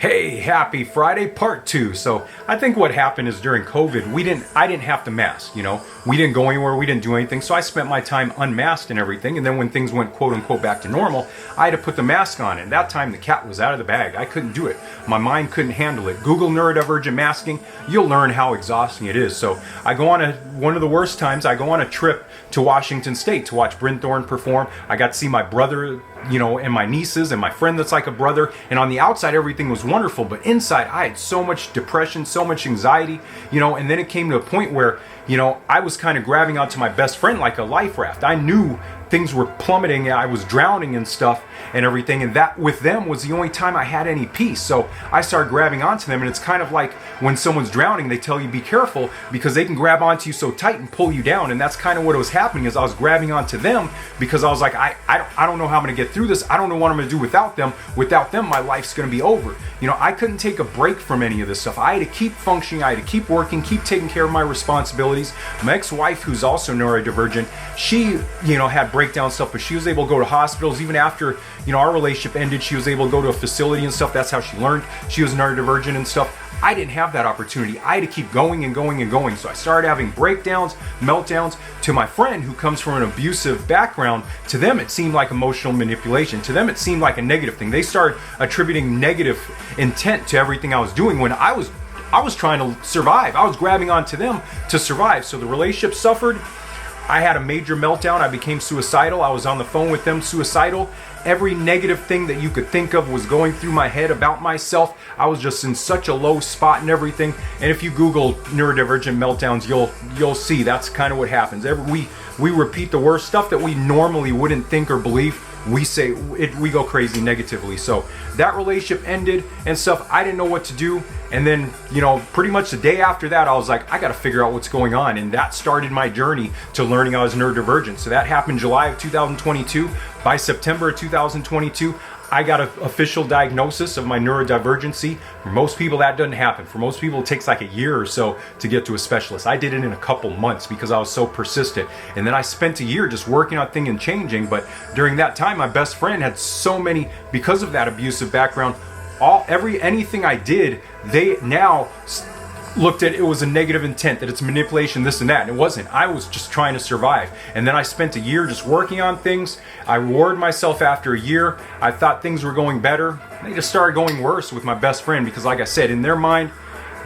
Hey, happy Friday, part 2. So I think what happened is during COVID, I didn't have to mask, We didn't go anywhere, we didn't do anything. So I spent my time unmasked and everything. And then when things went quote unquote back to normal, I had to put the mask on. And that time the cat was out of the bag. I couldn't do it. My mind couldn't handle it. Google neurodivergent masking, you'll learn how exhausting it is. So I go on one of the worst times, I go on a trip to Washington State to watch Bryn Thorne perform. I got to see my brother, and my nieces and my friend that's like a brother. And on the outside, everything was wonderful. But inside, I had so much depression, so much anxiety, and then it came to a point where, I was kind of grabbing onto my best friend like a life raft. I knew things were plummeting. I was drowning and stuff and everything. And that with them was the only time I had any peace. So I started grabbing onto them. And it's kind of like when someone's drowning, they tell you be careful because they can grab onto you so tight and pull you down. And that's kind of what was happening is I was grabbing onto them because I was like, I don't know how I'm going to get through this. I don't know what I'm going to do without them. Without them, my life's going to be over. I couldn't take a break from any of this stuff. I had to keep functioning. I had to keep working, keep taking care of my responsibilities. My ex-wife, who's also neurodivergent, she, had breakdown stuff, but she was able to go to hospitals. Even after, our relationship ended, she was able to go to a facility and stuff. That's how she learned she was neurodivergent and stuff. I didn't have that opportunity. I had to keep going and going and going. So I started having breakdowns, meltdowns. To my friend who comes from an abusive background, to them it seemed like emotional manipulation. To them it seemed like a negative thing. They started attributing negative intent to everything I was doing when I was trying to survive. I was grabbing onto them to survive. So the relationship suffered. I had a major meltdown. I became suicidal. I was on the phone with them, suicidal. Every negative thing that you could think of was going through my head about myself. I was just in such a low spot and everything. And if you Google neurodivergent meltdowns, you'll see that's kind of what happens. We repeat the worst stuff that we normally wouldn't think or believe. We say it, we go crazy negatively. So that relationship ended and stuff. I didn't know what to do. And then, pretty much the day after that, I was like, I got to figure out what's going on. And that started my journey to learning I was neurodivergent. So that happened July of 2022. By September of 2022, I got an official diagnosis of my neurodivergency. For most people, that doesn't happen. For most people, it takes like a year or so to get to a specialist. I did it in a couple months because I was so persistent. And then I spent a year just working on things and changing. But during that time, my best friend had so many, because of that abusive background, anything I did, they now looked at it was a negative intent, that it's manipulation, this and that. And it wasn't. I was just trying to survive. And then I spent a year just working on things. I rewarded myself after a year. I thought things were going better. They just started going worse with my best friend because, like I said, in their mind,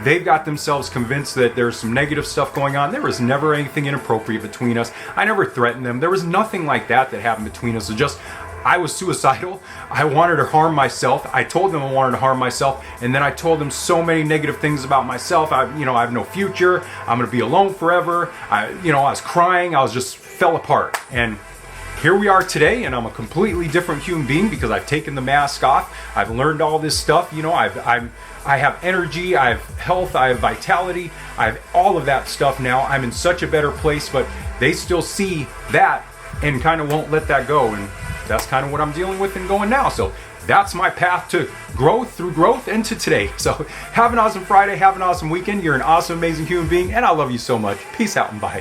they've got themselves convinced that there's some negative stuff going on. There was never anything inappropriate between us. I never threatened them. There was nothing like that happened between us. It just, I was suicidal. I wanted to harm myself. I told them I wanted to harm myself. And then I told them so many negative things about myself. I have no future. I'm going to be alone forever. I was crying. I was just fell apart. And here we are today, and I'm a completely different human being because I've taken the mask off. I've learned all this stuff. I have energy. I have health. I have vitality. I have all of that stuff now. I'm in such a better place, but they still see that and kind of won't let that go. And that's kind of what I'm dealing with and going now. So that's my path to growth, through growth, and to today. So have an awesome Friday. Have an awesome weekend. You're an awesome, amazing human being, and I love you so much. Peace out and bye.